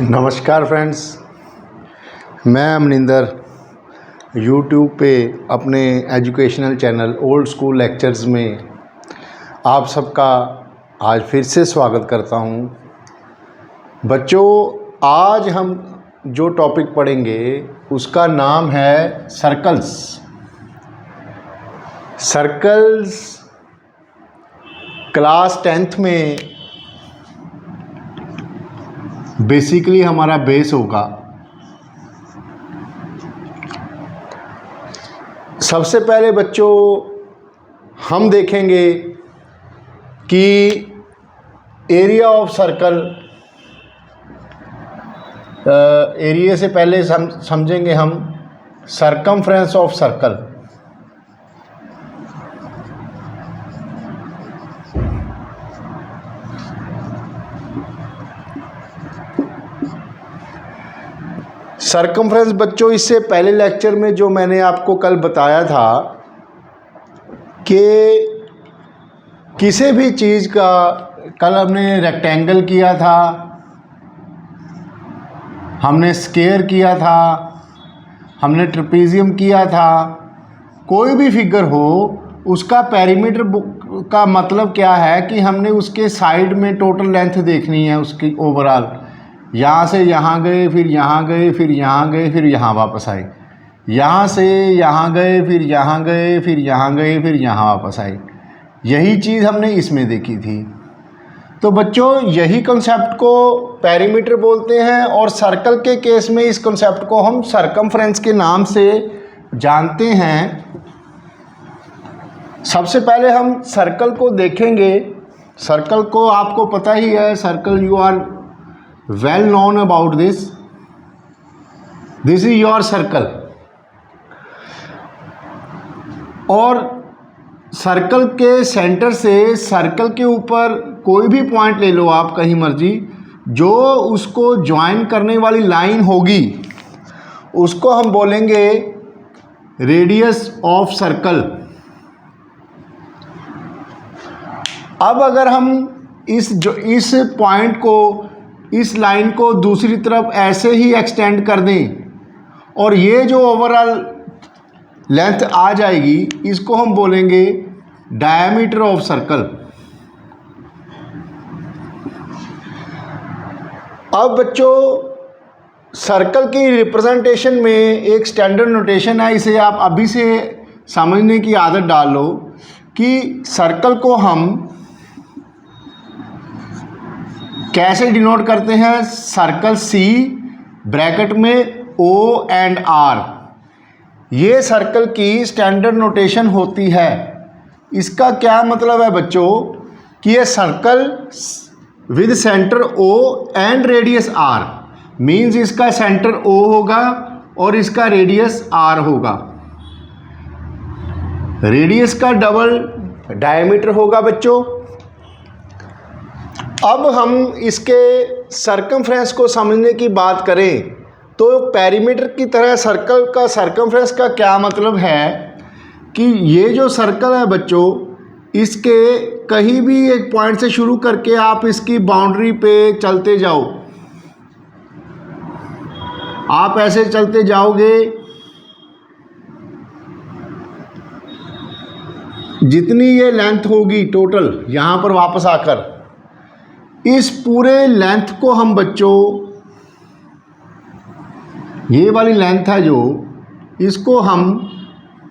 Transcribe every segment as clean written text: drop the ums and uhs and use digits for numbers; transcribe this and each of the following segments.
नमस्कार फ्रेंड्स, मैं अमनिंदर यूट्यूब पे अपने educational channel old school lectures में आप सबका आज फिर से स्वागत करता हूँ। बच्चों, आज हम जो टॉपिक पढ़ेंगे उसका नाम है सर्कल्स। सर्कल्स क्लास 10th में बेसिकली हमारा बेस होगा। सबसे पहले बच्चों हम देखेंगे कि एरिया ऑफ सर्कल, एरिया से पहले समझेंगे हम सरकमफ्रेंस ऑफ सर्कल। सरकमफ्रेंस बच्चों, इससे पहले लेक्चर में जो मैंने आपको कल बताया था कि किसी भी चीज़ का, कल हमने रेक्टेंगल किया था, हमने स्क्वायर किया था, हमने ट्रेपेजियम किया था। कोई भी फिगर हो, उसका पेरीमीटर का मतलब क्या है कि हमने उसके साइड में टोटल लेंथ देखनी है उसकी ओवरऑल। यहाँ से यहाँ गए, फिर यहाँ गए, फिर यहाँ गए, फिर यहाँ वापस आए। यहाँ से यहाँ गए, फिर यहाँ गए, फिर यहाँ गए, फिर यहाँ वापस आए। यही चीज़ हमने इसमें देखी थी। तो बच्चों, यही कॉन्सेप्ट को पेरीमीटर बोलते हैं और सर्कल के केस में इस कॉन्सेप्ट को हम सरकमफ्रेंस के नाम से जानते हैं। सबसे पहले हम सर्कल को देखेंगे। सर्कल को आपको पता ही है, circle you are well known about this is your circle। और सर्कल के सेंटर से सर्कल के ऊपर कोई भी पॉइंट ले लो आप, कहीं मर्जी, जो उसको ज्वाइन करने वाली लाइन होगी उसको हम बोलेंगे रेडियस ऑफ सर्कल। अब अगर हम इस पॉइंट को, इस लाइन को दूसरी तरफ ऐसे ही एक्सटेंड कर दें और ये जो ओवरऑल लेंथ आ जाएगी, इसको हम बोलेंगे डायमीटर ऑफ सर्कल। अब बच्चों, सर्कल की रिप्रेजेंटेशन में एक स्टैंडर्ड नोटेशन है, इसे आप अभी से समझने की आदत डाल लो कि सर्कल को हम कैसे डिनोट करते हैं। सर्कल सी, ब्रैकेट में O एंड R, ये सर्कल की स्टैंडर्ड नोटेशन होती है। इसका क्या मतलब है बच्चों कि ये circle with centre O and radius R, means इसका सेंटर O होगा और इसका रेडियस R होगा। रेडियस का डबल डायमीटर होगा बच्चों। अब हम इसके सरकमफ्रेंस को समझने की बात करें तो पेरीमीटर की तरह सर्कल का सरकमफ्रेंस का क्या मतलब है कि ये जो सर्कल है बच्चों, इसके कहीं भी एक पॉइंट से शुरू करके आप इसकी बाउंड्री पे चलते जाओ। आप ऐसे चलते जाओगे, जितनी ये लेंथ होगी टोटल यहाँ पर वापस आकर, इस पूरे लेंथ को हम बच्चों, ये वाली लेंथ है जो, इसको हम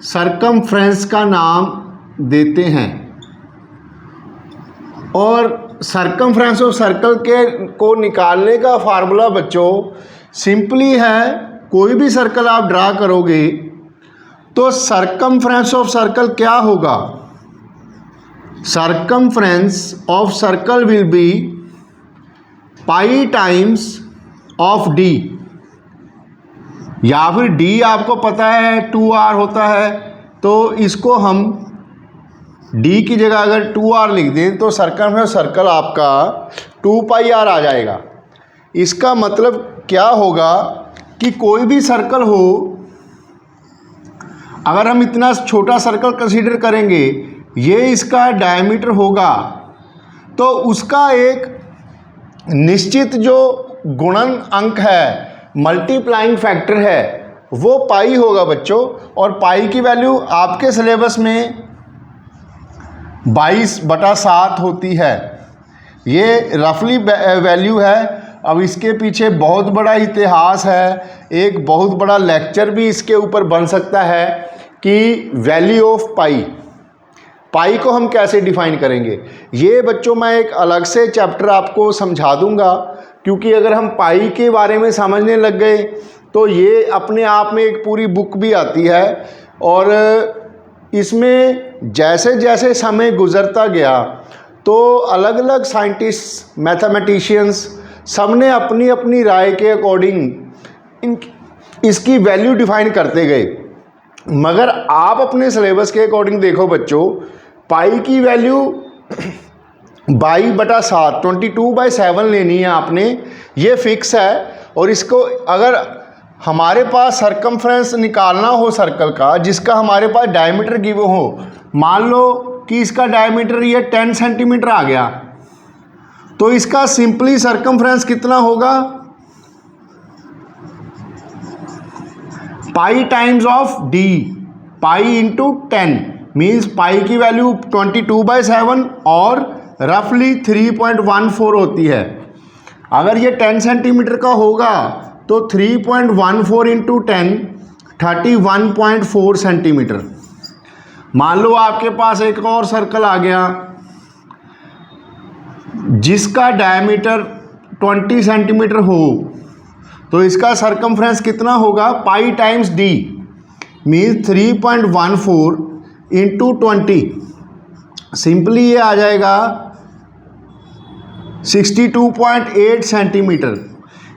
सरकमफ्रेंस का नाम देते हैं। और सरकमफ्रेंस ऑफ सर्कल को निकालने का फार्मूला बच्चों सिंपली है। कोई भी सर्कल आप ड्रा करोगे तो सरकमफ्रेंस ऑफ सर्कल क्या होगा? Circumference of circle will be pi times of D, या फिर डी आपको पता है 2r होता है, तो इसको हम डी की जगह अगर 2r लिख दें तो सरकमफ्रेंस सर्कल आपका 2πr आ जाएगा। इसका मतलब क्या होगा कि कोई भी सर्कल हो, अगर हम इतना छोटा सर्कल कंसीडर करेंगे, ये इसका डायमीटर होगा, तो उसका एक निश्चित जो गुणन अंक है, मल्टीप्लाइंग फैक्टर है, वो पाई होगा बच्चों। और पाई की वैल्यू आपके सिलेबस में 22/7 होती है। ये रफली वैल्यू है। अब इसके पीछे बहुत बड़ा इतिहास है, एक बहुत बड़ा लेक्चर भी इसके ऊपर बन सकता है कि वैल्यू ऑफ पाई को हम कैसे डिफाइन करेंगे। ये बच्चों मैं एक अलग से चैप्टर आपको समझा दूंगा, क्योंकि अगर हम पाई के बारे में समझने लग गए तो ये अपने आप में एक पूरी बुक भी आती है। और इसमें जैसे जैसे समय गुजरता गया तो अलग अलग साइंटिस्ट, मैथमेटिशियंस, सबने अपनी अपनी राय के अकॉर्डिंग इसकी वैल्यू डिफाइन करते गए। मगर आप अपने सिलेबस के अकॉर्डिंग देखो बच्चों, पाई की वैल्यू 22/7 22/7 लेनी है आपने, ये फिक्स है। और इसको अगर हमारे पास सरकमफ्रेंस निकालना हो सर्कल का, जिसका हमारे पास डायमीटर गिवन हो, मान लो कि इसका डायमीटर ये 10 सेंटीमीटर आ गया, तो इसका सिंपली सरकमफ्रेंस कितना होगा, पाई times of D, pi into 10 means पाई की वैल्यू 22/7 और रफली 3.14 होती है। अगर ये 10 सेंटीमीटर का होगा तो 3.14 इंटू 10 31.4 सेंटीमीटर। मान लो आपके पास एक और सर्कल आ गया जिसका डायमीटर 20 सेंटीमीटर हो, तो इसका सरकमफ्रेंस कितना होगा, पाई times D means 3.14 into 20, simply ये आ जाएगा 62.8 सेंटीमीटर।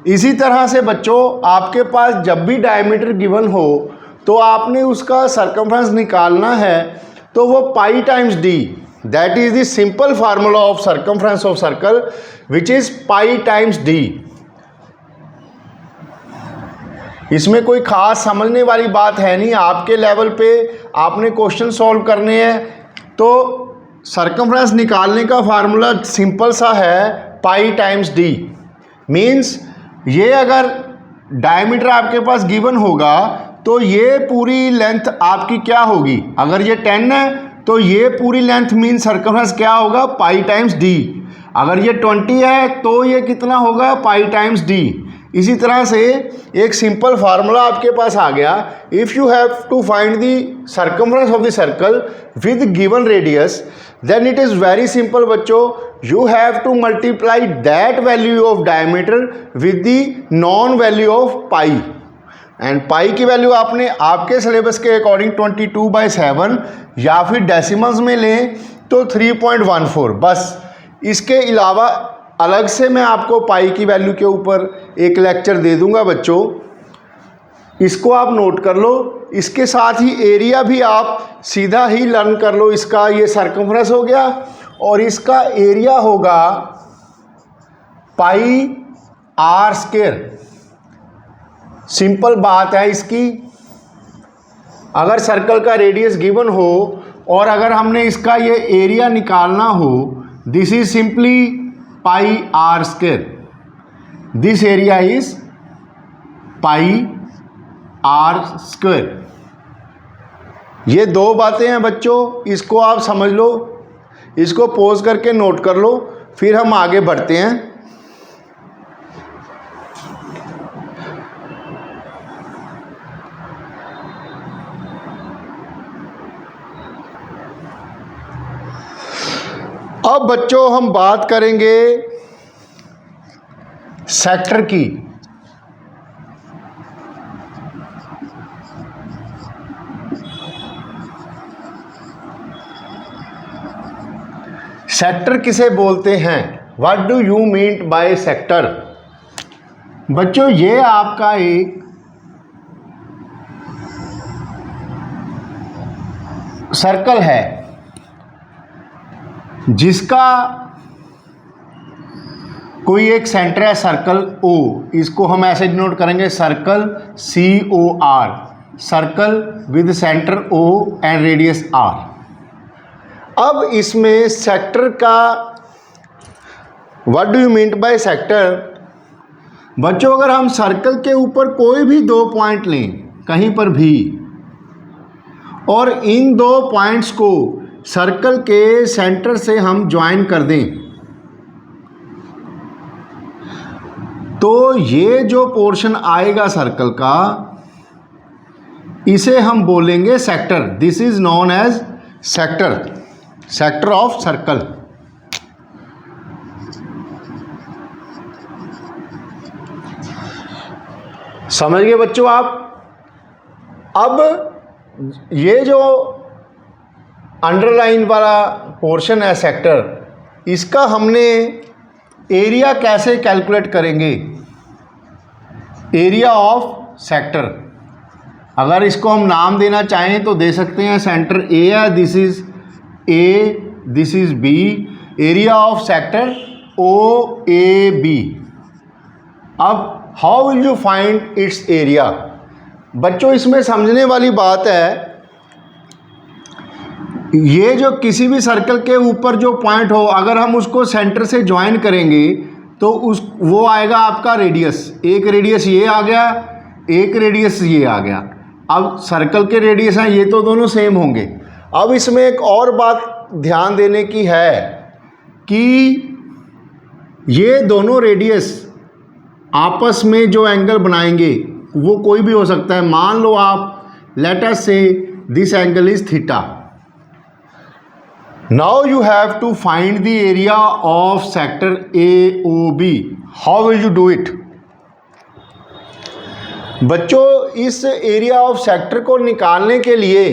इसी तरह से बच्चों आपके पास जब भी डायमीटर गिवन हो तो आपने उसका सरकमफ्रेंस निकालना है, तो वो पाई times D, that is the simple formula of circumference of circle which is pi times D. इसमें कोई खास समझने वाली बात है नहीं, आपके लेवल पे आपने क्वेश्चन सॉल्व करने हैं तो सरकमफ्रेंस निकालने का फार्मूला सिंपल सा है, पाई टाइम्स डी। मीन्स ये अगर डायमीटर आपके पास गिवन होगा तो ये पूरी लेंथ आपकी क्या होगी, अगर ये 10 है तो ये पूरी लेंथ मीन सरकमफ्रेंस क्या होगा, पाई टाइम्स डी। अगर ये 20 है तो ये कितना होगा, पाई टाइम्स डी। इसी तरह से एक सिंपल फार्मूला आपके पास आ गया। If you have to find the circumference of the circle with given radius, then it is very simple बच्चों, you have to multiply that value of diameter with the non value of pi, and pi की value आपने आपके syllabus के according 22/7 या फिर decimals में लें तो 3.14। बस इसके अलावा अलग से मैं आपको पाई की वैल्यू के ऊपर एक लेक्चर दे दूंगा बच्चों, इसको आप नोट कर लो। इसके साथ ही एरिया भी आप सीधा ही लर्न कर लो। इसका ये सरकमफ्रेंस हो गया और इसका एरिया होगा पाई आर स्क्वायर। सिंपल बात है इसकी, अगर सर्कल का रेडियस गिवन हो और अगर हमने इसका ये एरिया निकालना हो, this is simply pi are square, this area is pi are square. ये दो बातें हैं बच्चों, इसको आप समझ लो, इसको पॉज करके नोट कर लो, फिर हम आगे बढ़ते हैं। अब बच्चों हम बात करेंगे सेक्टर की। सेक्टर किसे बोलते हैं, what do you mean by sector. बच्चों ये आपका एक सर्कल है जिसका कोई एक सेंटर है, सर्कल ओ, इसको हम ऐसे डिनोट करेंगे circle COR, circle with centre O and radius R। अब इसमें सेक्टर का what do you mean by sector, बच्चों अगर हम सर्कल के ऊपर कोई भी दो पॉइंट लें कहीं पर भी और इन दो पॉइंट्स को सर्कल के सेंटर से हम ज्वाइन कर दें तो ये जो पोर्शन आएगा सर्कल का इसे हम बोलेंगे sector. This is known as sector, sector of circle. समझ गए बच्चों आप? अब ये जो अंडरलाइन वाला पोर्शन है सेक्टर, इसका हमने एरिया कैसे कैलकुलेट करेंगे? एरिया ऑफ सेक्टर, अगर इसको हम नाम देना चाहें तो दे सकते हैं। सेंटर ए है, this is A, this is B. Area of sector O A B. अब how will you find its area? बच्चों इसमें समझने वाली बात है, ये जो किसी भी सर्कल के ऊपर जो पॉइंट हो अगर हम उसको सेंटर से ज्वाइन करेंगे तो वो आएगा आपका रेडियस। एक रेडियस ये आ गया, एक रेडियस ये आ गया। अब सर्कल के रेडियस हैं, ये तो दोनों सेम होंगे। अब इसमें एक और बात ध्यान देने की है कि ये दोनों रेडियस आपस में जो एंगल बनाएंगे वो कोई भी हो सकता है। मान लो आप let us say this angle is theta. Now you have to find the area of sector A O B. How will you do it? बच्चों इस एरिया ऑफ सेक्टर को निकालने के लिए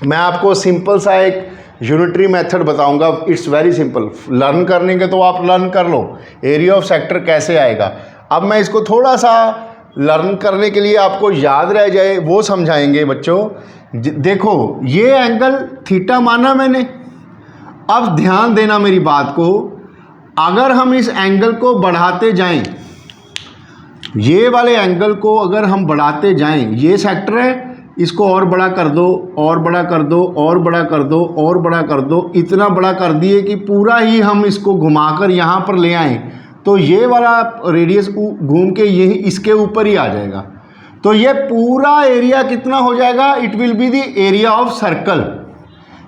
मैं आपको सिंपल सा एक यूनिटरी मेथड बताऊंगा। It's very simple. लर्न करने के तो आप लर्न कर लो एरिया ऑफ सेक्टर कैसे आएगा। अब मैं इसको थोड़ा सा लर्न करने के लिए आपको याद रह जाए वो समझाएंगे बच्चों। देखो ये एंगल थीटा माना मैंने। अब ध्यान देना मेरी बात को, अगर हम इस एंगल को बढ़ाते जाएं, ये वाले एंगल को अगर हम बढ़ाते जाएं, ये सेक्टर है, इसको और बड़ा कर दो, और बड़ा कर दो, और बड़ा कर दो, और बड़ा कर दो, इतना बड़ा कर दिए कि पूरा ही हम इसको घुमाकर यहाँ पर ले आएँ तो ये वाला रेडियस घूम के यही इसके ऊपर ही आ जाएगा। तो ये पूरा एरिया कितना हो जाएगा? It will be the area of circle.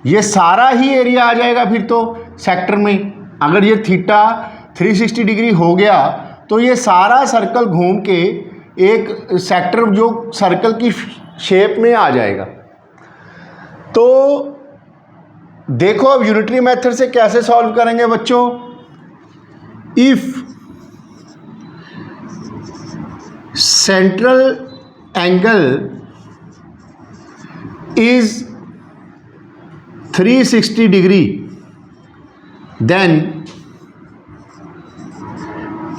ये सारा ही एरिया आ जाएगा फिर तो सेक्टर में। अगर ये थीटा 360 डिग्री हो गया तो ये सारा सर्कल घूम के एक सेक्टर जो सर्कल की शेप में आ जाएगा। तो देखो अब यूनिटरी मेथड से कैसे सॉल्व करेंगे बच्चों। If central angle is 360 degree, then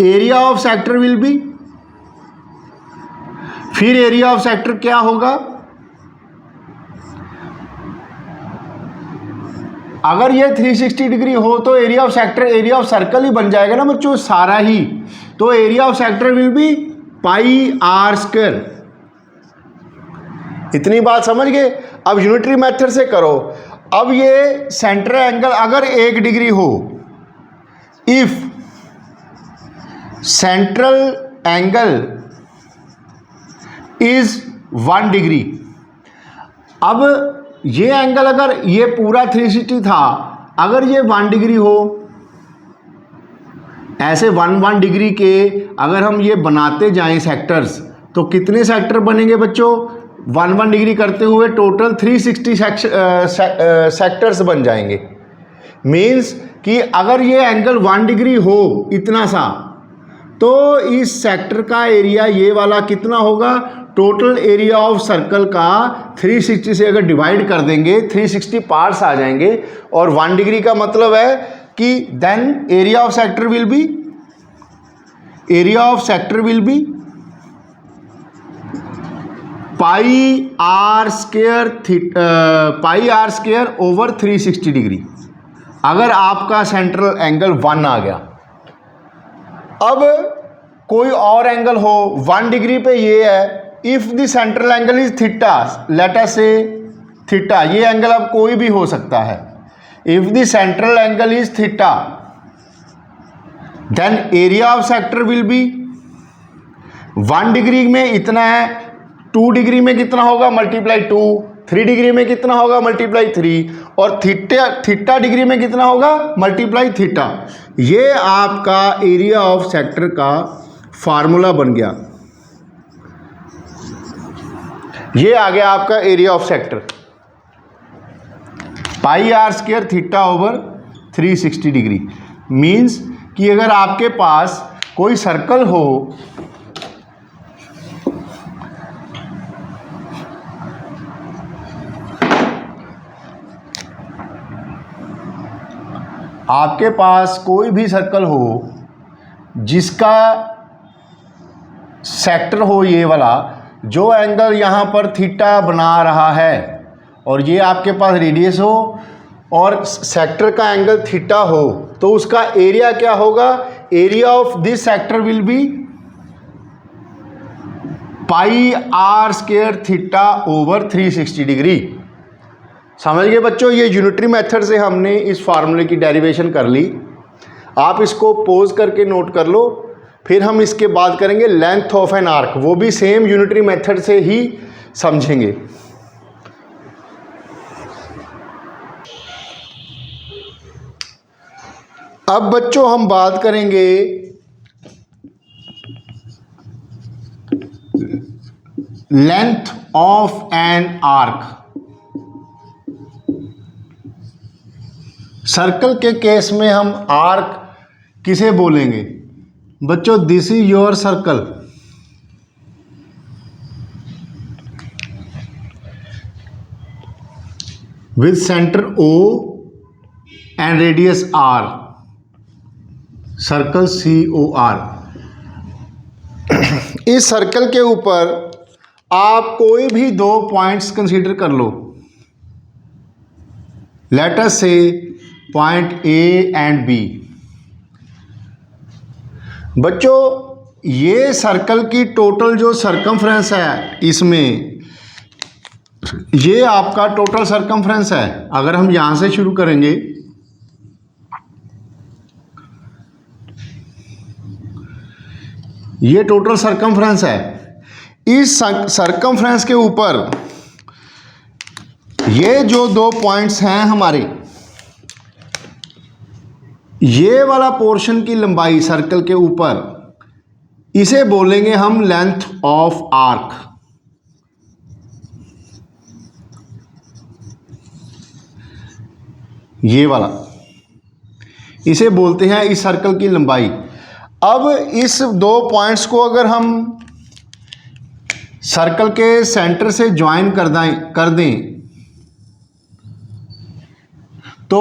area of sector will be, फिर एरिया ऑफ सेक्टर क्या होगा? अगर ये 360 डिग्री हो तो area of sector area of circle ही बन जाएगा ना बच्चों, सारा ही। तो area of sector will be pi are square. इतनी बात समझ गए? अब यूनिटरी मेथड से करो। अब ये सेंटर एंगल अगर 1 डिग्री हो, if central angle is 1 degree. अब ये एंगल अगर ये पूरा 360 था, अगर ये 1 डिग्री हो, ऐसे 1 डिग्री के अगर हम ये बनाते जाएं सेक्टर्स तो कितने सेक्टर बनेंगे बच्चों? 1 डिग्री करते हुए टोटल 360 सेक्टर्स बन जाएंगे। मीन्स कि अगर ये एंगल 1 डिग्री हो इतना सा, तो इस सेक्टर का एरिया ये वाला कितना होगा? टोटल एरिया ऑफ सर्कल का 360 से अगर डिवाइड कर देंगे 360 पार्ट्स आ जाएंगे। और 1 डिग्री का मतलब है कि then area of sector will be pi are square over 360 degree, अगर आपका सेंट्रल एंगल 1 आ गया। अब कोई और एंगल हो 1 डिग्री पे ये है, if the central angle is theta, late us say theta, ये एंगल अब कोई भी हो सकता है। If the central angle is theta, then area of sector will be 1 degree में इतना है, 2 डिग्री में कितना होगा मल्टीप्लाई 2, 3 डिग्री में कितना होगा मल्टीप्लाई 3, और थीटा डिग्री में कितना होगा मल्टीप्लाई थीटा। ये आपका एरिया ऑफ सेक्टर का फार्मूला बन गया। ये आ गया आपका area of sector, pi are square theta over 360 degree. Means कि अगर आपके पास कोई सर्कल हो, आपके पास कोई भी सर्कल हो जिसका सेक्टर हो ये वाला, जो एंगल यहाँ पर थीटा बना रहा है, और ये आपके पास रेडियस हो और सेक्टर का एंगल थीटा हो, तो उसका एरिया क्या होगा? Area of this sector will be pi are square theta over 360 degree. समझ गए बच्चों? ये यूनिटरी मेथड से हमने इस फार्मूले की डेरिवेशन कर ली। आप इसको पॉज करके नोट कर लो, फिर हम इसके बाद करेंगे लेंथ ऑफ एन आर्क, वो भी सेम यूनिटरी मेथड से ही समझेंगे। अब बच्चों हम बात करेंगे length of an arc. Circle के केस में हम आर्क किसे बोलेंगे बच्चों? This is your circle, with centre O and radius R, circle COR। इस सर्कल के ऊपर आप कोई भी 2 पॉइंट्स कंसीडर कर लो। लेट अस से पॉइंट A एंड B। बच्चों ये सर्कल की टोटल जो सरकमफ्रेंस है, इसमें ये आपका टोटल सरकमफ्रेंस है। अगर हम यहां से शुरू करेंगे, ये टोटल सरकमफ्रेंस है। इस सरकमफ्रेंस के ऊपर ये जो 2 पॉइंट्स हैं हमारे, ये वाला पोर्शन की लंबाई सर्कल के ऊपर, इसे बोलेंगे हम लेंथ ऑफ आर्क। ये वाला इसे बोलते हैं इस सर्कल की लंबाई। अब इस 2 पॉइंट्स को अगर हम सर्कल के सेंटर से ज्वाइन कर दें तो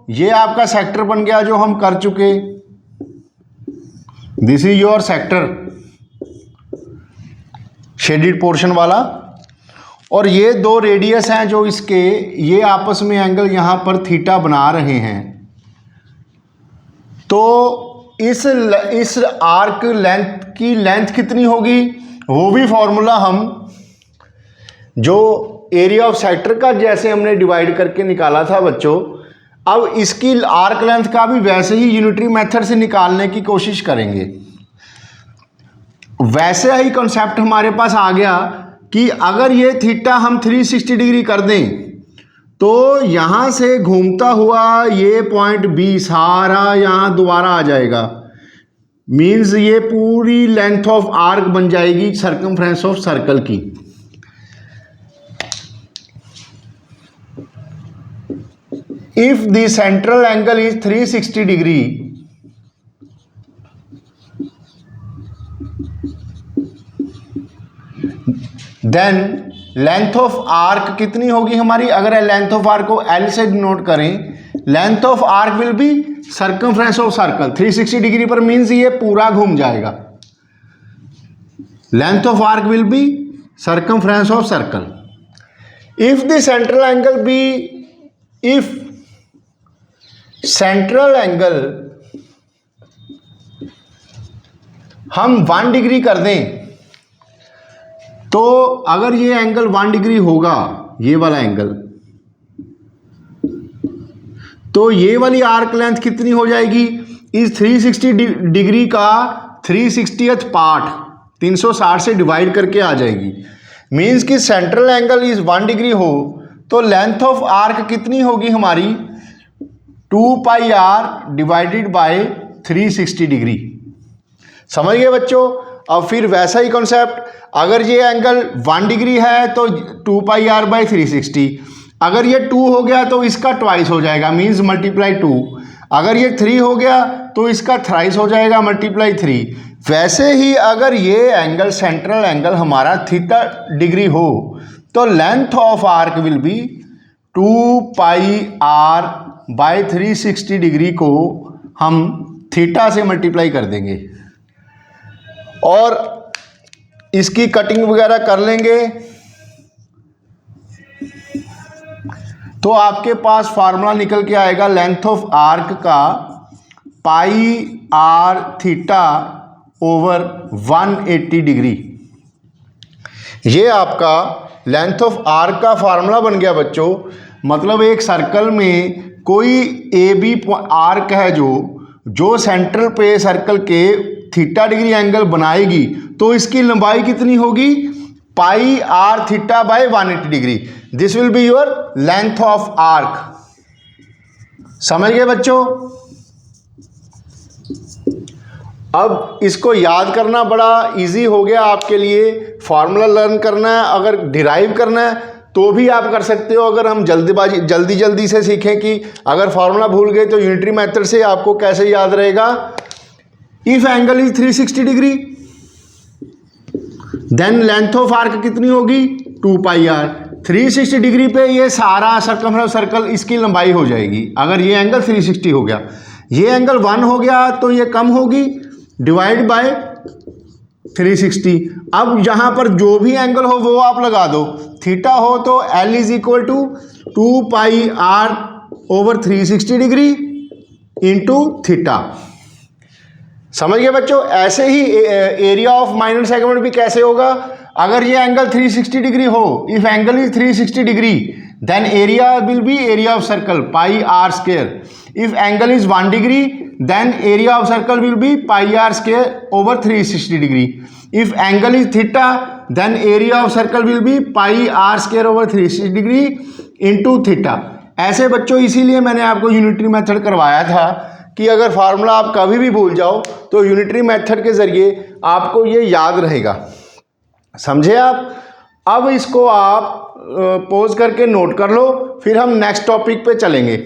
ये आपका सेक्टर बन गया जो हम कर चुके। This is your sector, shaded portion वाला, और ये 2 रेडियस हैं जो इसके, ये आपस में एंगल यहां पर थीटा बना रहे हैं। तो इस आर्क लेंथ की लेंथ कितनी होगी, वो भी फॉर्मूला हम जो एरिया ऑफ सेक्टर का जैसे हमने डिवाइड करके निकाला था बच्चों, अब इसकी आर्क लेंथ का भी वैसे ही यूनिटरी मेथड से निकालने की कोशिश करेंगे। वैसे ही कॉन्सेप्ट हमारे पास आ गया कि अगर ये थीटा हम 360 डिग्री कर दें तो यहां से घूमता हुआ ये पॉइंट B सारा यहां दोबारा आ जाएगा। मीन्स ये पूरी लेंथ ऑफ आर्क बन जाएगी सरकमफ्रेंस ऑफ सर्कल की। If the central angle is 360 degree, then length of arc कितनी होगी हमारी? अगर length of arc को L से डिनोट करें, length of arc will be circumference of circle। 360 degree पर मीन्स ये पूरा घूम जाएगा। Length of arc will be circumference of circle। If the central angle be, if central angle हम 1 degree कर दें, तो अगर ये एंगल 1 डिग्री होगा, ये वाला एंगल, तो ये वाली आर्क लेंथ कितनी हो जाएगी? इस 360 डिग्री का 360th पार्ट, 360 से डिवाइड करके आ जाएगी। मीन्स कि सेंट्रल एंगल इज 1 डिग्री हो तो लेंथ ऑफ आर्क कितनी होगी हमारी 2 pi are divided by 360 degree. समझ गए बच्चों। अब फिर वैसा ही कॉन्सेप्ट, अगर ये एंगल 1 डिग्री है तो 2 पाई आर बाई 360, अगर ये 2 हो गया तो इसका ट्वाइस हो जाएगा, मीन्स मल्टीप्लाई 2। अगर ये 3 हो गया तो इसका थ्राइस हो जाएगा, मल्टीप्लाई 3। वैसे ही अगर ये एंगल सेंट्रल एंगल हमारा थीटा डिग्री हो तो length of arc will be 2 pi r by 360 degree को हम थीटा से मल्टीप्लाई कर देंगे और इसकी कटिंग वगैरह कर लेंगे तो आपके पास फार्मूला निकल के आएगा लेंथ ऑफ आर्क का पाई आर थीटा ओवर 180 डिग्री। ये आपका लेंथ ऑफ आर्क का फार्मूला बन गया बच्चों। मतलब एक सर्कल में कोई ए बी आर्क है जो सेंट्रल पे सर्कल के थीटा डिग्री एंगल बनाएगी तो इसकी लंबाई कितनी होगी पाई आर थीटा बाय 180 डिग्री। This will be your length of arc. समझ गए बच्चों। अब इसको याद करना बड़ा इजी हो गया आपके लिए। फार्मूला लर्न करना है, अगर डिराइव करना है तो भी आप कर सकते हो। अगर हम जल्दी से सीखें कि अगर फार्मूला भूल गए तो यूनिटरी मेथड से आपको कैसे याद रहेगा। If angle is 360 degree then length of arc कितनी होगी 2 पाई आर। 360 डिग्री पे ये सारा सर्कल इसकी लंबाई हो जाएगी। अगर ये एंगल 360 हो गया, ये एंगल 1 हो गया तो ये कम होगी, डिवाइड बाय 360। अब यहाँ पर जो भी एंगल हो वो आप लगा दो। थीटा हो तो L is equal to 2 pi r over 360 degree into theta. समझ गए बच्चों। ऐसे ही एरिया ऑफ माइनर सेगमेंट भी कैसे होगा। अगर ये एंगल 360 डिग्री हो, if angle is 360 degree then area will be area of circle pi are square. If angle is 1 degree then area of circle will be pi r square over 360 degree. If angle is theta then area of circle will be pi r square over 360 degree into theta. ऐसे बच्चों इसीलिए मैंने आपको unitary method करवाया था कि अगर formula आप कभी भी भूल जाओ तो यूनिटरी मेथड के जरिए आपको ये याद रहेगा। समझे आप। अब इसको आप पॉज करके नोट कर लो, फिर हम नेक्स्ट टॉपिक पे चलेंगे।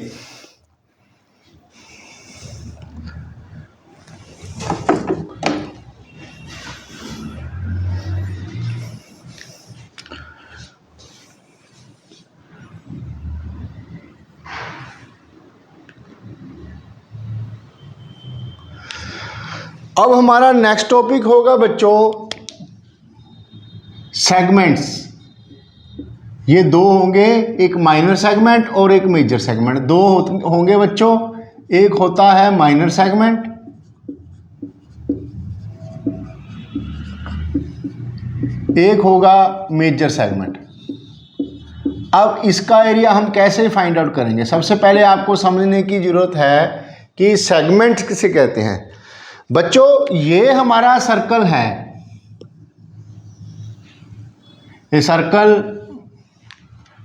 अब हमारा नेक्स्ट टॉपिक होगा बच्चों सेगमेंट्स। ये दो होंगे, एक माइनर सेगमेंट और एक मेजर सेगमेंट। दो होंगे बच्चों, एक होता है माइनर सेगमेंट, एक होगा मेजर सेगमेंट। अब इसका एरिया हम कैसे फाइंड आउट करेंगे। सबसे पहले आपको समझने की जरूरत है कि सेगमेंट किसे कहते हैं। बच्चों ये हमारा सर्कल है, ये सर्कल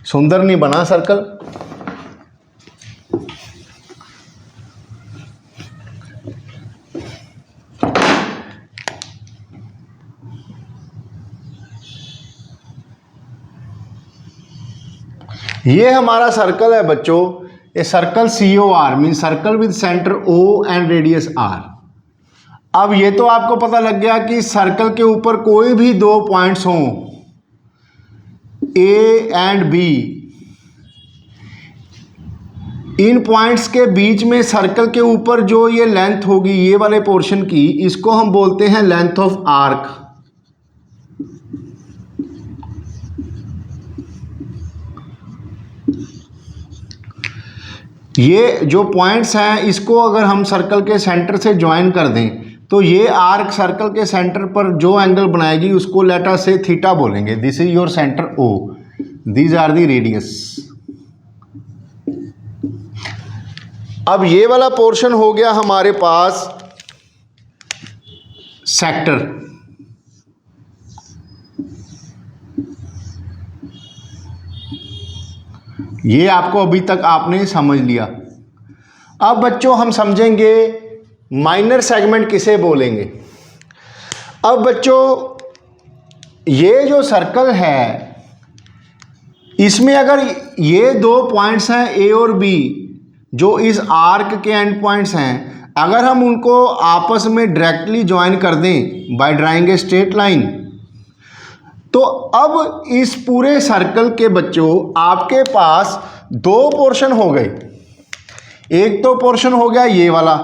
सुंदर नहीं बना सर्कल। ये हमारा सर्कल है बच्चों। ये circle COR mean circle with centre O and radius R। अब ये तो आपको पता लग गया कि सर्कल के ऊपर कोई भी दो पॉइंट्स हों A and B, in points के बीच में सर्कल के ऊपर जो ये लेंथ होगी ये वाले पोर्शन की, इसको हम बोलते हैं लेंथ ऑफ आर्क। ये जो पॉइंट्स हैं इसको अगर हम सर्कल के सेंटर से ज्वाइन कर दें तो ये आर्क सर्कल के सेंटर पर जो एंगल बनाएगी उसको लेट अस से थीटा बोलेंगे। This is your centre O, these are the radius. अब ये वाला पोर्शन हो गया हमारे पास सेक्टर। ये आपको अभी तक आपने समझ लिया। अब बच्चों हम समझेंगे माइनर सेगमेंट किसे बोलेंगे। अब बच्चों ये जो सर्कल है इसमें अगर ये दो पॉइंट्स हैं ए और बी जो इस आर्क के एंड पॉइंट्स हैं, अगर हम उनको आपस में डायरेक्टली ज्वाइन कर दें by drawing a straight line, तो अब इस पूरे सर्कल के बच्चों आपके पास दो पोर्शन हो गए। एक तो पोर्शन हो गया ये वाला,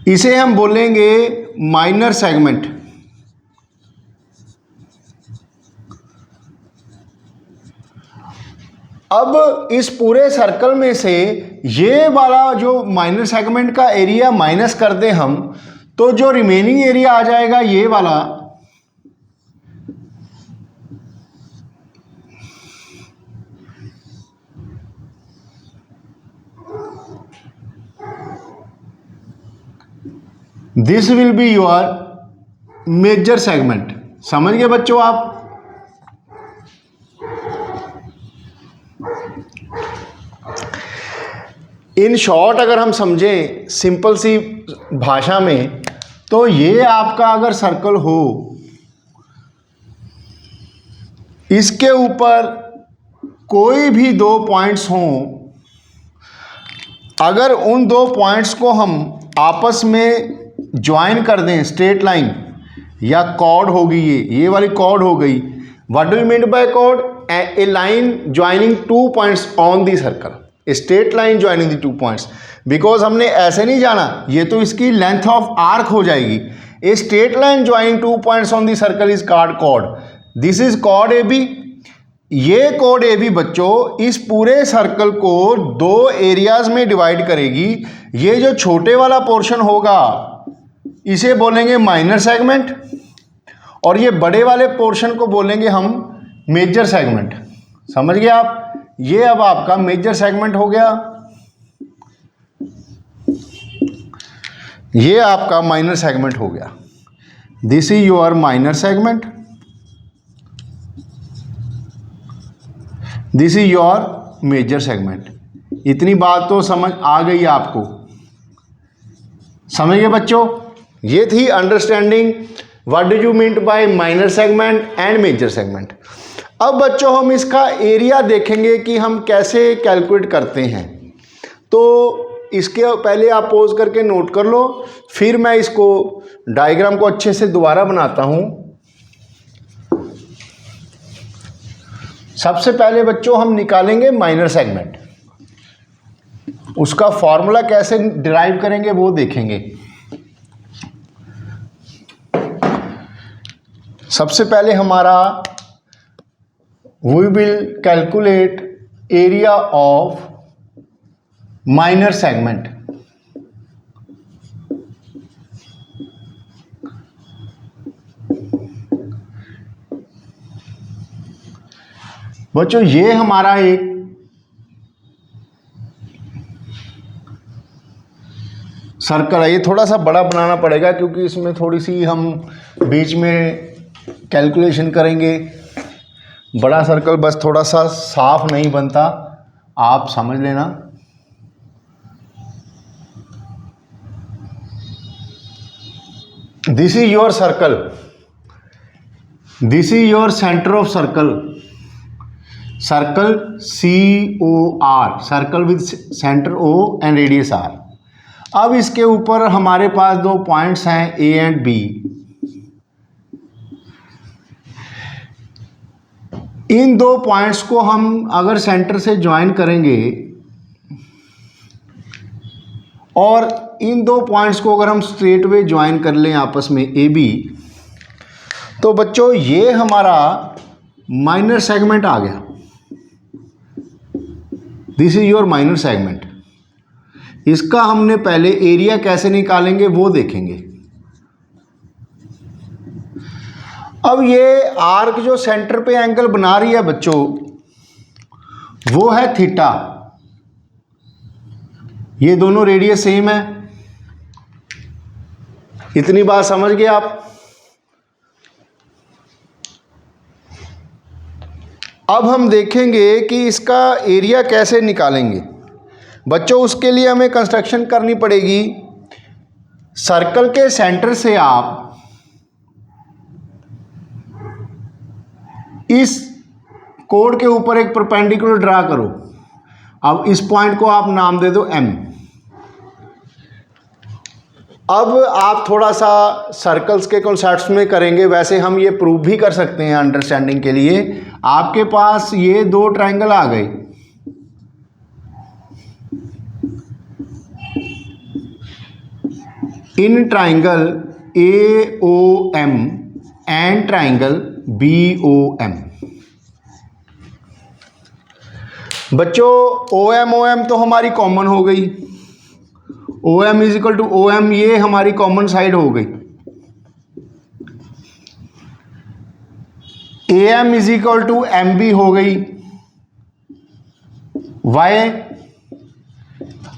इसे हम बोलेंगे माइनर सेगमेंट। अब इस पूरे सर्कल में से ये वाला जो माइनर सेगमेंट का एरिया माइनस कर दें हम, तो जो रिमेनिंग एरिया आ जाएगा ये वाला, this will be your major segment. समझ गए बच्चों आप। इन शॉर्ट अगर हम समझें सिंपल सी भाषा में, तो ये आपका अगर सर्कल हो, इसके ऊपर कोई भी दो पॉइंट्स हों, अगर उन दो पॉइंट्स को हम आपस में ज्वाइन कर दें स्ट्रेट लाइन या कॉर्ड होगी, ये वाली कॉर्ड हो गई। What do you mean by chord? A line joining two points on the circle, straight line joining the two points. Because हमने ऐसे नहीं जाना, ये तो इसकी लेंथ ऑफ आर्क हो जाएगी। A straight line joining two points on the circle is called chord. This is chord A B. ये कॉर्ड ए बी बच्चों इस पूरे सर्कल को दो एरियाज में डिवाइड करेगी। ये जो छोटे वाला पोर्शन होगा इसे बोलेंगे माइनर सेगमेंट, और ये बड़े वाले पोर्शन को बोलेंगे हम मेजर सेगमेंट। समझ गए आप? ये अब आपका मेजर सेगमेंट हो गया, ये आपका माइनर सेगमेंट हो गया। This is your minor segment, this is your major segment. इतनी बात तो समझ आ गई आपको। समझ गए बच्चों? ये थी understanding what do you mean by minor segment and major segment. अब बच्चों हम इसका एरिया देखेंगे कि हम कैसे कैलकुलेट करते हैं। तो इसके पहले आप पॉज करके नोट कर लो, फिर मैं इसको डायग्राम को अच्छे से दोबारा बनाता हूं। सबसे पहले बच्चों हम निकालेंगे माइनर सेगमेंट, उसका फॉर्मूला कैसे डिराइव करेंगे वो देखेंगे। सबसे पहले हमारा we will calculate area of minor segment. बच्चों ये हमारा एक सर्कल है। ये थोड़ा सा बड़ा बनाना पड़ेगा क्योंकि इसमें थोड़ी सी हम बीच में कैलकुलेशन करेंगे। बड़ा सर्कल बस थोड़ा सा साफ नहीं बनता, आप समझ लेना। This is your circle, this is your centre of circle, circle COR, circle with centre O and radius R। अब इसके ऊपर हमारे पास दो पॉइंट्स हैं A एंड B। इन दो पॉइंट्स को हम अगर सेंटर से ज्वाइन करेंगे और इन दो पॉइंट्स को अगर हम स्ट्रेट वे ज्वाइन कर लें आपस में AB, तो बच्चों ये हमारा माइनर सेगमेंट आ गया। This is your minor segment. इसका हमने पहले एरिया कैसे निकालेंगे वो देखेंगे। अब ये आर्क जो सेंटर पे एंगल बना रही है बच्चों वो है थीटा। ये दोनों रेडियस सेम है। इतनी बात समझ गए आप? अब हम देखेंगे कि इसका एरिया कैसे निकालेंगे। बच्चों उसके लिए हमें कंस्ट्रक्शन करनी पड़ेगी। सर्कल के सेंटर से आप इस कोड के ऊपर एक परपेंडिकुलर ड्रा करो। अब इस पॉइंट को आप नाम दे दो M। अब आप थोड़ा सा सर्कल्स के कॉन्सेप्ट्स में करेंगे, वैसे हम ये प्रूव भी कर सकते हैं अंडरस्टैंडिंग के लिए। आपके पास ये दो ट्रायंगल आ गए, in triangle AOM and triangle BOM। बच्चों OM तो हमारी कॉमन हो गई, OM is equal to OM, ये हमारी कॉमन साइड हो गई। AM is equal to MB हो गई। वाई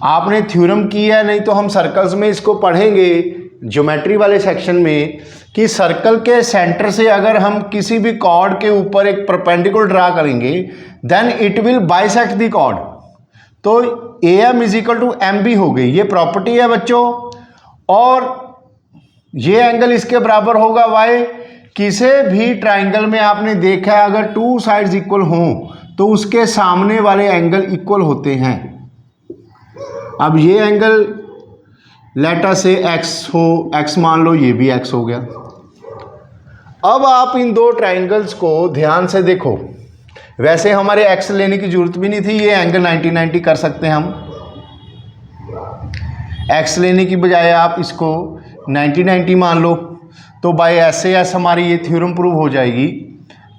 आपने थ्योरम किया है, नहीं तो हम सर्कल्स में इसको पढ़ेंगे ज्योमेट्री वाले सेक्शन में, कि सर्कल के सेंटर से अगर हम किसी भी कॉर्ड के ऊपर एक परपेंडिकुलर ड्रा करेंगे then it will bisect the chord. तो AM is equal to MB हो गई, ये प्रॉपर्टी है बच्चों। और ये एंगल इसके बराबर होगा Y। किसी भी ट्राइंगल में आपने देखा है अगर टू साइड्स इक्वल हों तो उसके सामने वाले एंगल इक्वल होते हैं। अब ये एंगल लेटर से X हो, X मान लो, ये भी X हो गया। अब आप इन दो ट्राइंगल्स को ध्यान से देखो। वैसे हमारे X लेने की जरूरत भी नहीं थी, ये एंगल 90-90 कर सकते हैं हम। X लेने की बजाय आप इसको 90-90 मान लो, तो बाय ऐसे ऐसे हमारी ये थ्योरम प्रूव हो जाएगी,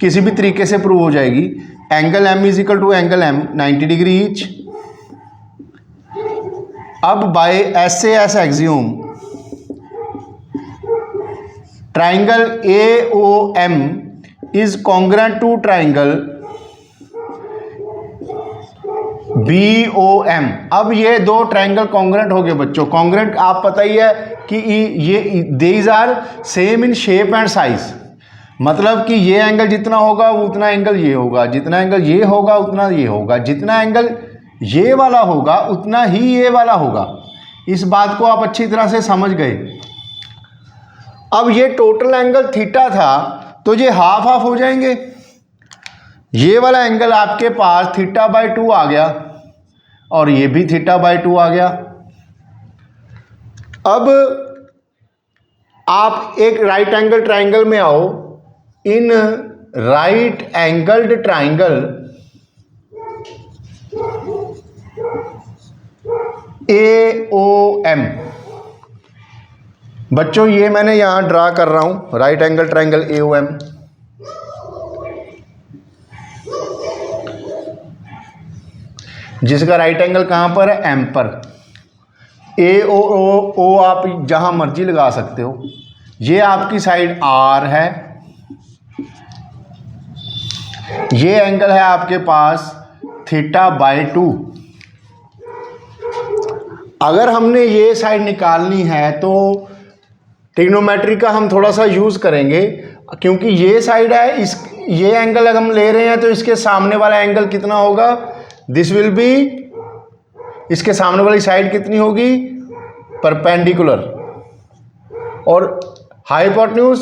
किसी भी तरीके से प्रूव हो जाएगी। Angle M is equal to angle M 90 degree each. अब by SAS axiom triangle AOM is congruent to triangle BOM। अब ये दो ट्राइंगल कॉन्ग्रुएंट हो गए बच्चों। कॉन्ग्रुएंट आप पता ही है कि ये these are same in shape and size, मतलब कि ये एंगल जितना होगा उतना एंगल ये होगा, जितना एंगल ये होगा उतना ये होगा, जितना एंगल ये वाला होगा उतना ही ये वाला होगा। इस बात को आप अच्छी तरह से समझ गए। अब ये टोटल एंगल थीटा था तो ये हाफ हाफ हो जाएंगे। ये वाला एंगल आपके पास θ/2 आ गया और ये भी θ/2 आ गया। अब आप एक राइट एंगल ट्राइंगल में आओ। In right angled triangle AOM, बच्चों ये मैंने यहां ड्रा कर रहा हूं राइट एंगल ट्राइंगल AOM। जिसका राइट एंगल कहां पर है? M पर। AO आप जहां मर्जी लगा सकते हो। ये आपकी साइड R है, ये एंगल है आपके पास θ/2। अगर हमने ये साइड निकालनी है तो ट्रिग्नोमेट्री का हम थोड़ा सा यूज करेंगे, क्योंकि ये साइड है, ये एंगल अगर हम ले रहे हैं तो इसके सामने वाला एंगल कितना होगा? दिस विल बी, इसके सामने वाली साइड कितनी होगी? परपेंडिकुलर। और हाइपोटेन्यूज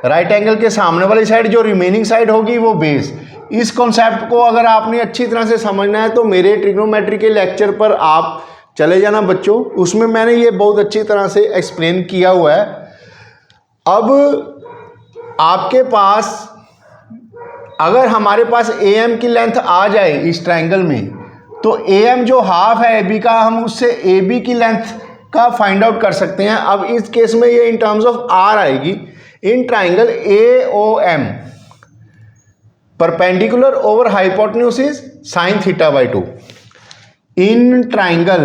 राइट एंगल के सामने वाली साइड, जो रिमेनिंग साइड होगी वो बेस। इस कॉन्सेप्ट को अगर आपने अच्छी तरह से समझना है तो मेरे ट्रिग्नोमेट्री के लेक्चर पर आप चले जाना बच्चों, उसमें मैंने ये बहुत अच्छी तरह से एक्सप्लेन किया हुआ है। अब आपके पास अगर हमारे पास AM की लेंथ आ जाए इस ट्रायंगल में, तो AM जो हाफ है AB का, हम उससे AB की लेंथ का फाइंड आउट कर सकते हैं। अब इस केस में ये इन टर्म्स ऑफ R आएगी। In triangle AOM perpendicular over hypotenuse is sin θ/2। In triangle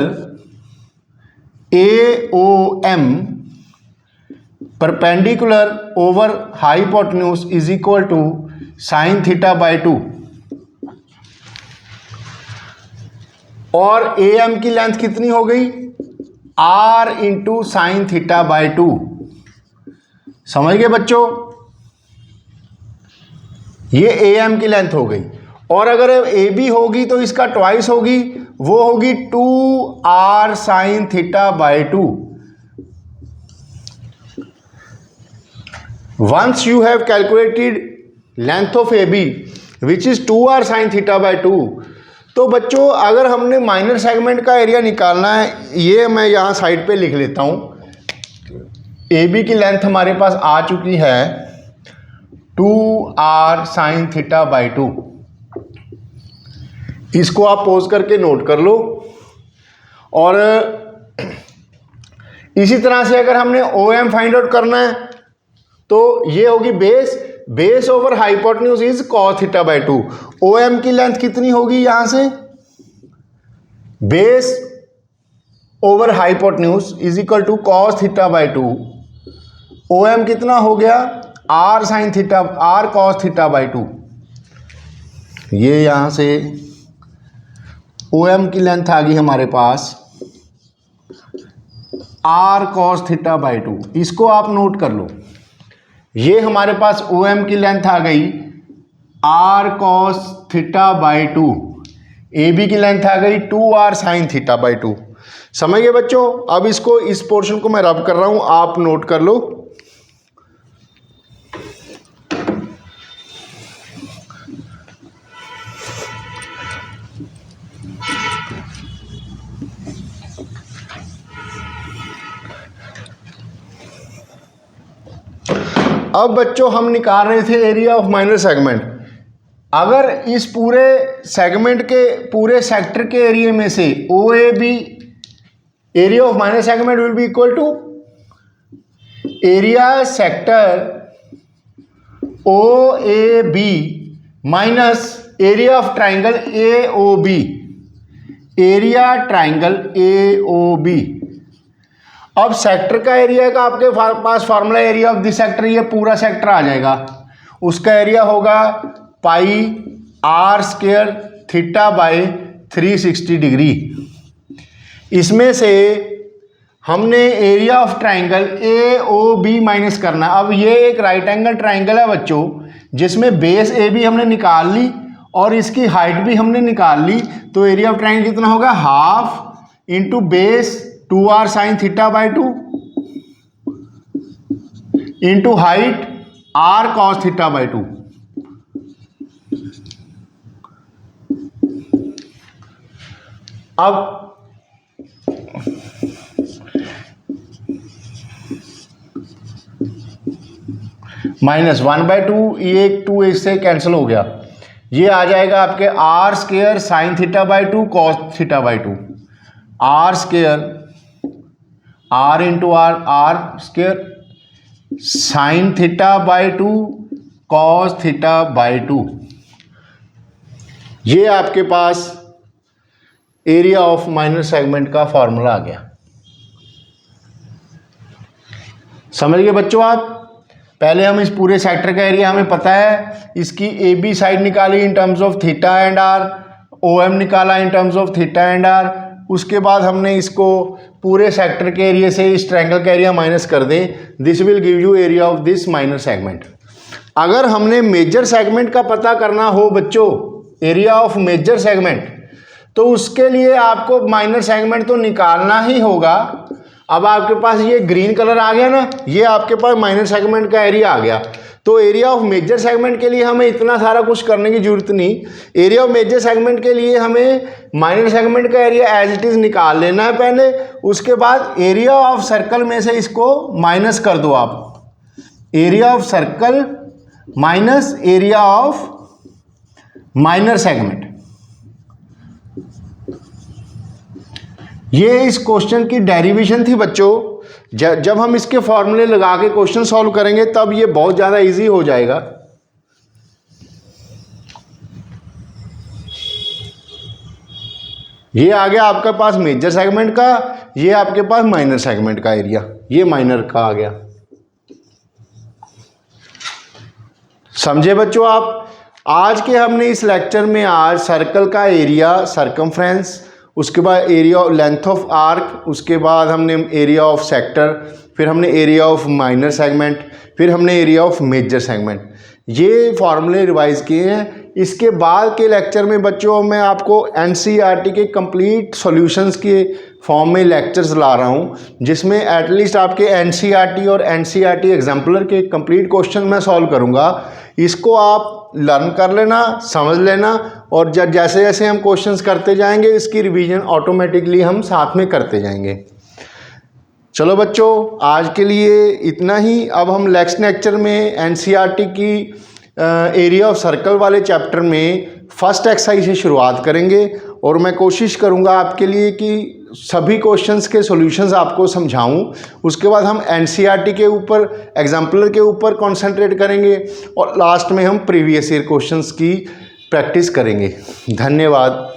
AOM perpendicular over hypotenuse is equal to sin θ/2। और AM की लेंथ कितनी हो गई? R into sin θ/2। समझ गए बच्चों? ये AM की लेंथ हो गई। और अगर ए बी होगी तो इसका ट्वाइस होगी, वो होगी 2r sin theta by 2। Once you have calculated length of A B which is 2r sin theta by 2, तो बच्चों अगर हमने माइनर सेगमेंट का एरिया निकालना है, ये मैं यहाँ साइड पे लिख लेता हूँ। ए बी की लेंथ हमारे पास आ चुकी है 2r sin थीटा बाई 2। इसको आप पॉज करके नोट कर लो। और इसी तरह से अगर हमने ओ एम फाइंड आउट करना है तो ये होगी base over hypotenuse is cos theta by 2। O M की लेंथ कितनी होगी यहां से, base over hypotenuse is equal to cos theta by 2। O M कितना हो गया, r sine theta, r cos theta by 2। ये यहां से ओ एम की लेंथ आ गई हमारे पास आर कॉस थीटा बाई 2। इसको आप नोट कर लो। ये हमारे पास ओ एम की लेंथ आ गई r cos theta by 2। A B की लेंथ आ गई 2r साइन थीटा बाई 2। समझ गए बच्चों। अब इसको, इस पोर्शन को मैं रब कर रहा हूं, आप नोट कर लो। अब बच्चों हम निकाल रहे थे एरिया ऑफ माइनर सेगमेंट। अगर इस पूरे सेगमेंट के, पूरे सेक्टर के एरिया में से O A B, area of minor segment will be equal to area sector O A B minus area of triangle A O B, area triangle A O B. अब sector का area का आपके पास formula, area of this sector, ये पूरा sector आ जाएगा। उसका एरिया होगा pi are square theta by 360 degree. इसमें से हमने area of triangle A O B minus करना। अब ये एक राइट एंगल ट्राइंगल है बच्चों, जिसमें बेस ए बी हमने निकाल ली और इसकी हाइट भी हमने निकाल ली। तो एरिया ऑफ ट्राइंगल कितना होगा, half into base 2r sign theta by 2 into height r cos theta by 2। अब -1/2, ये 2 इससे कैंसिल हो गया। ये आ जाएगा आपके r square sine theta by 2 cos theta by 2। r square r into r square sine theta by 2 cos theta by 2। ये आपके पास एरिया ऑफ माइनर सेगमेंट का फॉर्मूला आ गया। समझ गए बच्चों आप। पहले हम इस पूरे सेक्टर का एरिया हमें पता है, इसकी ए बी साइड निकाली in terms of theta and R, O M निकाला in terms of theta and R. उसके बाद हमने इसको पूरे सेक्टर के एरिया से इस ट्रायंगल का एरिया माइनस कर दें, this will give you area of this minor segment. अगर हमने मेजर सेगमेंट का पता करना हो बच्चों, एरिया ऑफ मेजर सेगमेंट, तो उसके लिए आपको माइनर सेगमेंट तो निकालना ही होगा। अब आपके पास ये ग्रीन कलर आ गया ना, ये आपके पास माइनर सेगमेंट का एरिया आ गया। तो एरिया ऑफ मेजर सेगमेंट के लिए हमें इतना सारा कुछ करने की जरूरत नहीं। एरिया ऑफ मेजर सेगमेंट के लिए हमें माइनर सेगमेंट का एरिया एज इट इज निकाल लेना है पहले। उसके बाद एरिया ऑफ सर्कल में से इसको माइनस कर दो आप, area of circle minus area of minor segment. ये इस क्वेश्चन की डेरिवेशन थी बच्चों। जब हम इसके फॉर्मूले लगा के क्वेश्चन सॉल्व करेंगे तब ये बहुत ज़्यादा इजी हो जाएगा। ये आ गया आपके पास मेजर सेगमेंट का, ये आपके पास माइनर सेगमेंट का एरिया, ये माइनर का आ गया। समझे बच्चों आप। आज के हमने इस लेक्चर में आज सर्कल का एरिया, सरकमफ्रेंस, उसके बाद area of length of arc, उसके बाद हमने एरिया ऑफ सेक्टर, फिर हमने एरिया ऑफ माइनर सेगमेंट, फिर हमने एरिया ऑफ मेजर सेगमेंट, ये फार्मूले रिवाइज किए हैं। इसके बाद के लेक्चर में बच्चों मैं आपको एनसीईआरटी के कंप्लीट सॉल्यूशंस के फॉर्म में लेक्चर्स ला रहा हूँ, जिसमें एटलीस्ट आपके एनसीईआरटी और एनसीईआरटी एग्जाम्पलर के कंप्लीट क्वेश्चन मैं सॉल्व करूँगा। इसको आप लर्न कर लेना, समझ लेना, और जैसे जैसे हम क्वेश्चंस करते जाएंगे इसकी रिवीजन ऑटोमेटिकली हम साथ में करते जाएंगे। चलो बच्चों, आज के लिए इतना ही। अब हम नेक्स्ट लेक्चर में एनसीईआरटी की एरिया ऑफ सर्कल वाले चैप्टर में फर्स्ट एक्सरसाइज से शुरुआत करेंगे, और मैं कोशिश करूंगा आपके लिए कि सभी क्वेश्चंस के सॉल्यूशंस आपको समझाऊं। उसके बाद हम एनसीईआरटी के ऊपर, एग्जाम्पलर के ऊपर कंसंट्रेट करेंगे, और लास्ट में हम प्रीवियस ईयर क्वेश्चंस की प्रैक्टिस करेंगे। धन्यवाद।